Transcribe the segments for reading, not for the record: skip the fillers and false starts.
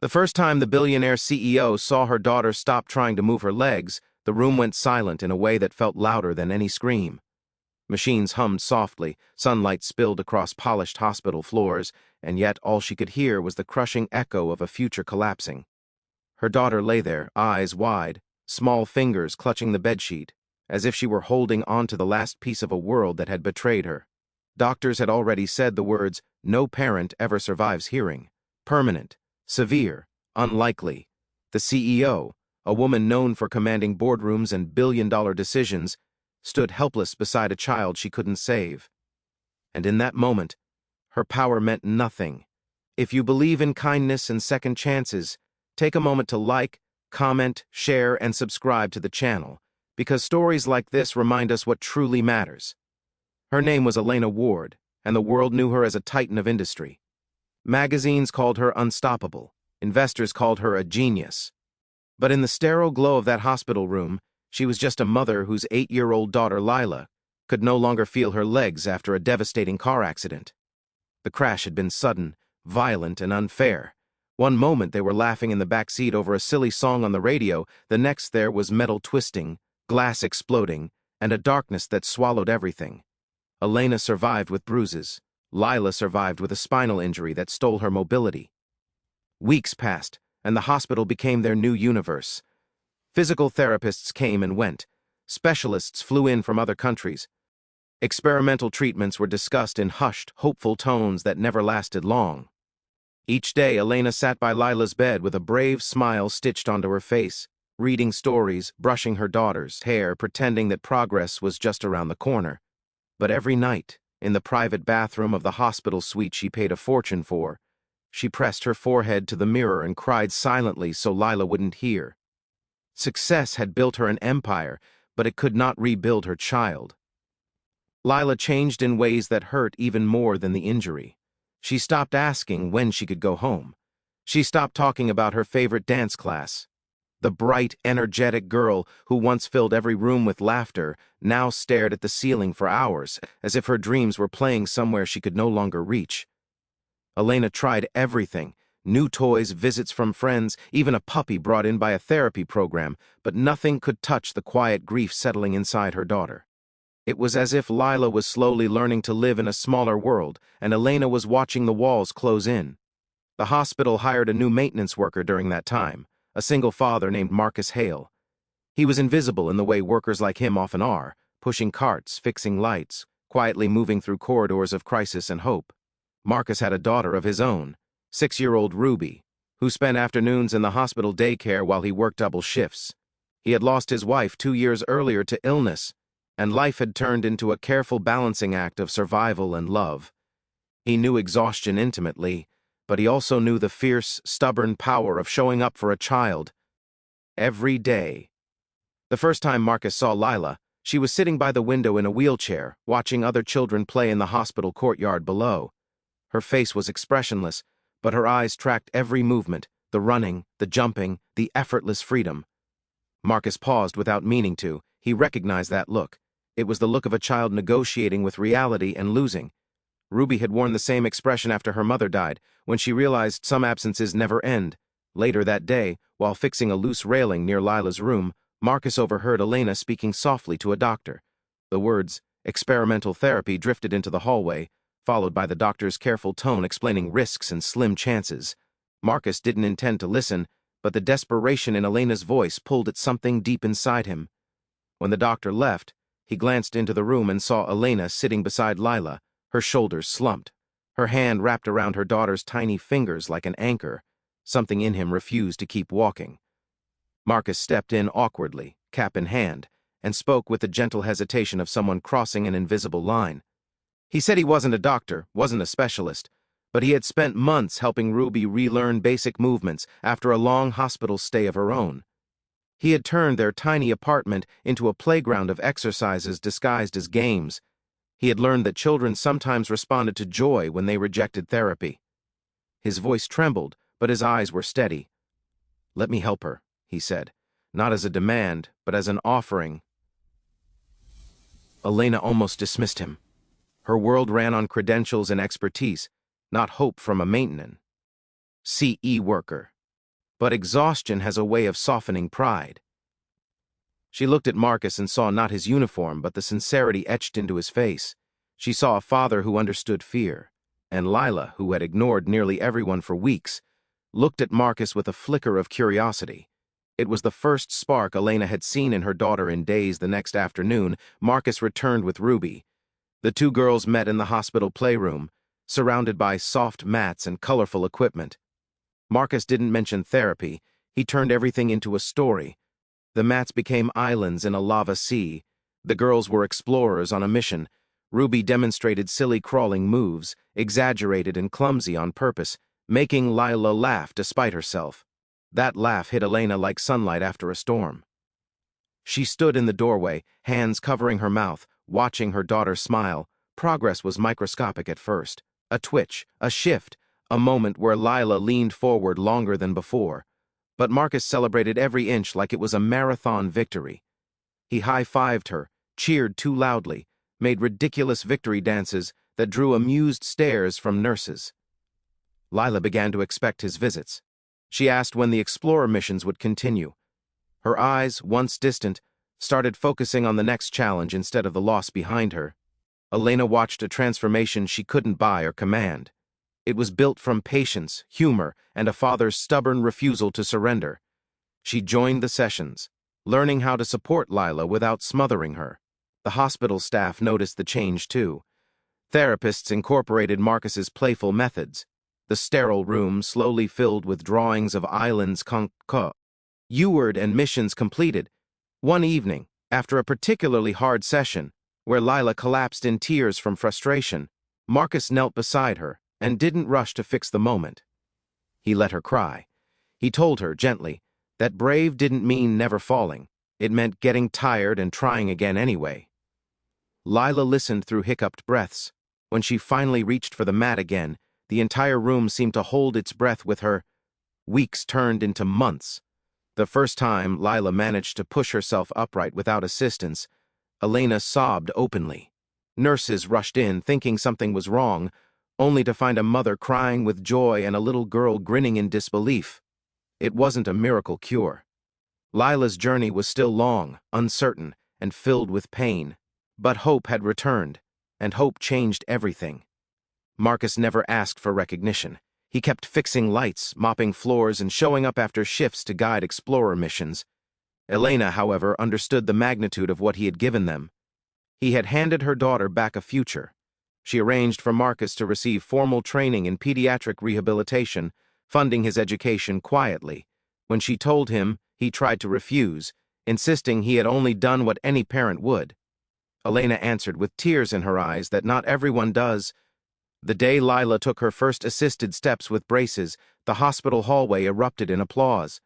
The first time the billionaire CEO saw her daughter stop trying to move her legs, the room went silent in a way that felt louder than any scream. Machines hummed softly, sunlight spilled across polished hospital floors, and yet all she could hear was the crushing echo of a future collapsing. Her daughter lay there, eyes wide, small fingers clutching the bedsheet, as if she were holding on to the last piece of a world that had betrayed her. Doctors had already said the words, "No parent ever survives hearing. Permanent, severe, unlikely." The CEO, a woman known for commanding boardrooms and billion-dollar decisions, stood helpless beside a child she couldn't save. And in that moment, her power meant nothing. If you believe in kindness and second chances, take a moment to like, comment, share, and subscribe to the channel, because stories like this remind us what truly matters. Her name was Elena Ward, and the world knew her as a titan of industry. Magazines called her unstoppable. Investors called her a genius. But in the sterile glow of that hospital room, she was just a mother whose 8-year-old daughter, Lila, could no longer feel her legs after a devastating car accident. The crash had been sudden, violent, and unfair. One moment they were laughing in the back seat over a silly song on the radio, the next there was metal twisting, glass exploding, and a darkness that swallowed everything. Elena survived with bruises. Lila survived with a spinal injury that stole her mobility. Weeks passed, and the hospital became their new universe. Physical therapists came and went. Specialists flew in from other countries. Experimental treatments were discussed in hushed, hopeful tones that never lasted long. Each day, Elena sat by Lila's bed with a brave smile stitched onto her face, reading stories, brushing her daughter's hair, pretending that progress was just around the corner. But every night, in the private bathroom of the hospital suite she paid a fortune for, she pressed her forehead to the mirror and cried silently so Lila wouldn't hear. Success had built her an empire, but it could not rebuild her child. Lila changed in ways that hurt even more than the injury. She stopped asking when she could go home. She stopped talking about her favorite dance class. The bright, energetic girl who once filled every room with laughter now stared at the ceiling for hours, as if her dreams were playing somewhere she could no longer reach. Elena tried everything: new toys, visits from friends, even a puppy brought in by a therapy program, but nothing could touch the quiet grief settling inside her daughter. It was as if Lila was slowly learning to live in a smaller world, and Elena was watching the walls close in. The hospital hired a new maintenance worker during that time, a single father named Marcus Hale. He was invisible in the way workers like him often are, pushing carts, fixing lights, quietly moving through corridors of crisis and hope. Marcus had a daughter of his own, 6-year-old Ruby, who spent afternoons in the hospital daycare while he worked double shifts. He had lost his wife 2 years earlier to illness, and life had turned into a careful balancing act of survival and love. He knew exhaustion intimately, but he also knew the fierce, stubborn power of showing up for a child every day. The first time Marcus saw Lila, she was sitting by the window in a wheelchair, watching other children play in the hospital courtyard below. Her face was expressionless, but her eyes tracked every movement, the running, the jumping, the effortless freedom. Marcus paused without meaning to. He recognized that look. It was the look of a child negotiating with reality and losing. Ruby had worn the same expression after her mother died, when she realized some absences never end. Later that day, while fixing a loose railing near Lila's room, Marcus overheard Elena speaking softly to a doctor. The words, "experimental therapy," drifted into the hallway, followed by the doctor's careful tone explaining risks and slim chances. Marcus didn't intend to listen, but the desperation in Elena's voice pulled at something deep inside him. When the doctor left, he glanced into the room and saw Elena sitting beside Lila, her shoulders slumped, her hand wrapped around her daughter's tiny fingers like an anchor. Something in him refused to keep walking. Marcus stepped in awkwardly, cap in hand, and spoke with the gentle hesitation of someone crossing an invisible line. He said he wasn't a doctor, wasn't a specialist, but he had spent months helping Ruby relearn basic movements after a long hospital stay of her own. He had turned their tiny apartment into a playground of exercises disguised as games. He had learned that children sometimes responded to joy when they rejected therapy. His voice trembled, but his eyes were steady. "Let me help her," he said, not as a demand, but as an offering. Elena almost dismissed him. Her world ran on credentials and expertise, not hope from a maintenance CE worker. but exhaustion has a way of softening pride. She looked at Marcus and saw not his uniform but the sincerity etched into his face. She saw a father who understood fear, and Lila, who had ignored nearly everyone for weeks, looked at Marcus with a flicker of curiosity. It was the first spark Elena had seen in her daughter in days. The next afternoon, Marcus returned with Ruby. The two girls met in the hospital playroom, surrounded by soft mats and colorful equipment. Marcus didn't mention therapy. He turned everything into a story. The mats became islands in a lava sea. The girls were explorers on a mission. Ruby demonstrated silly crawling moves, exaggerated and clumsy on purpose, making Lila laugh despite herself. That laugh hit Elena like sunlight after a storm. She stood in the doorway, hands covering her mouth, watching her daughter smile. Progress was microscopic at first. A twitch, a shift, a moment where Lila leaned forward longer than before. But Marcus celebrated every inch like it was a marathon victory. He high-fived her, cheered too loudly, made ridiculous victory dances that drew amused stares from nurses. Lila began to expect his visits. She asked when the explorer missions would continue. Her eyes, once distant, started focusing on the next challenge instead of the loss behind her. Elena watched a transformation she couldn't buy or command. It was built from patience, humor, and a father's stubborn refusal to surrender. She joined the sessions, learning how to support Lila without smothering her. The hospital staff noticed the change too. Therapists incorporated Marcus's playful methods. The sterile room slowly filled with drawings of islands Eward and missions completed. One evening, after a particularly hard session, where Lila collapsed in tears from frustration, Marcus knelt beside her and didn't rush to fix the moment. He let her cry. He told her, gently, that brave didn't mean never falling. It meant getting tired and trying again anyway. Lila listened through hiccuped breaths. When she finally reached for the mat again, the entire room seemed to hold its breath with her. Weeks turned into months. The first time Lila managed to push herself upright without assistance, Elena sobbed openly. Nurses rushed in, thinking something was wrong, only to find a mother crying with joy and a little girl grinning in disbelief. It wasn't a miracle cure. Lila's journey was still long, uncertain, and filled with pain. But hope had returned, and hope changed everything. Marcus never asked for recognition. He kept fixing lights, mopping floors, and showing up after shifts to guide explorer missions. Elena, however, understood the magnitude of what he had given them. He had handed her daughter back a future. She arranged for Marcus to receive formal training in pediatric rehabilitation, funding his education quietly. When she told him, he tried to refuse, insisting he had only done what any parent would. Elena answered with tears in her eyes that not everyone does. The day Lila took her first assisted steps with braces, the hospital hallway erupted in applause.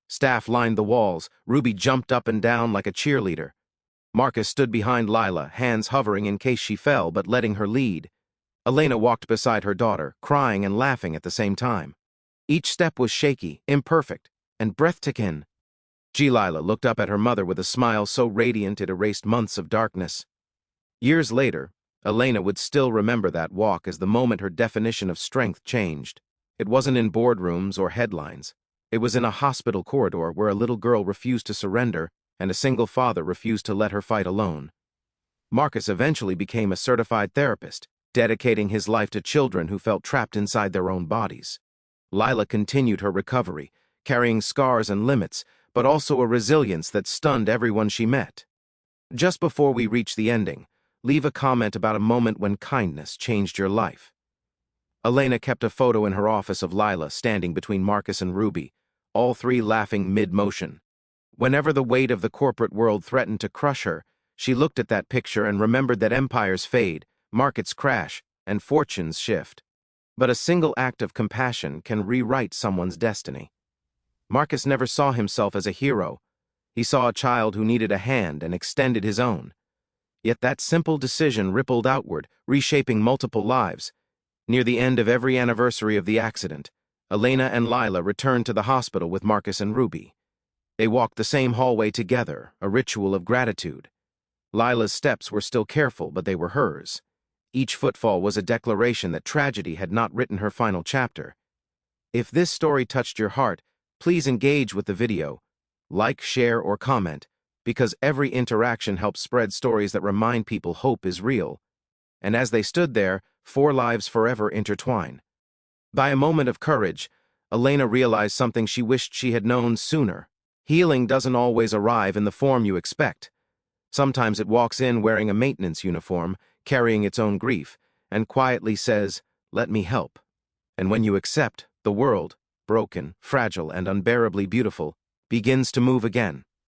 Staff lined the walls. Ruby jumped up and down like a cheerleader. Marcus stood behind Lila, hands hovering in case she fell but letting her lead. Elena walked beside her daughter, crying and laughing at the same time. Each step was shaky, imperfect, and breathtaking. Lila looked up at her mother with a smile so radiant it erased months of darkness. Years later, Elena would still remember that walk as the moment her definition of strength changed. It wasn't in boardrooms or headlines. It was in a hospital corridor where a little girl refused to surrender and a single father refused to let her fight alone. Marcus eventually became a certified therapist, dedicating his life to children who felt trapped inside their own bodies. Lila continued her recovery, carrying scars and limits, but also a resilience that stunned everyone she met. Just before we reach the ending, leave a comment about a moment when kindness changed your life. Elena kept a photo in her office of Lila standing between Marcus and Ruby, all three laughing mid-motion. Whenever the weight of the corporate world threatened to crush her, she looked at that picture and remembered that empires fade, markets crash, and fortunes shift. But a single act of compassion can rewrite someone's destiny. Marcus never saw himself as a hero. He saw a child who needed a hand and extended his own. Yet that simple decision rippled outward, reshaping multiple lives. Near the end of every anniversary of the accident, Elena and Lila returned to the hospital with Marcus and Ruby. They walked the same hallway together, a ritual of gratitude. Lila's steps were still careful, but they were hers. Each footfall was a declaration that tragedy had not written her final chapter. If this story touched your heart, Please engage with the video. Like, share, or comment, because every interaction helps spread stories that remind people hope is real. And as they stood there, 4 lives forever intertwine. By a moment of courage, Elena realized something she wished she had known sooner. Healing doesn't always arrive in the form you expect. Sometimes it walks in wearing a maintenance uniform, carrying its own grief, and quietly says, "Let me help." And when you accept, the world, broken, fragile, and unbearably beautiful, begins to move again.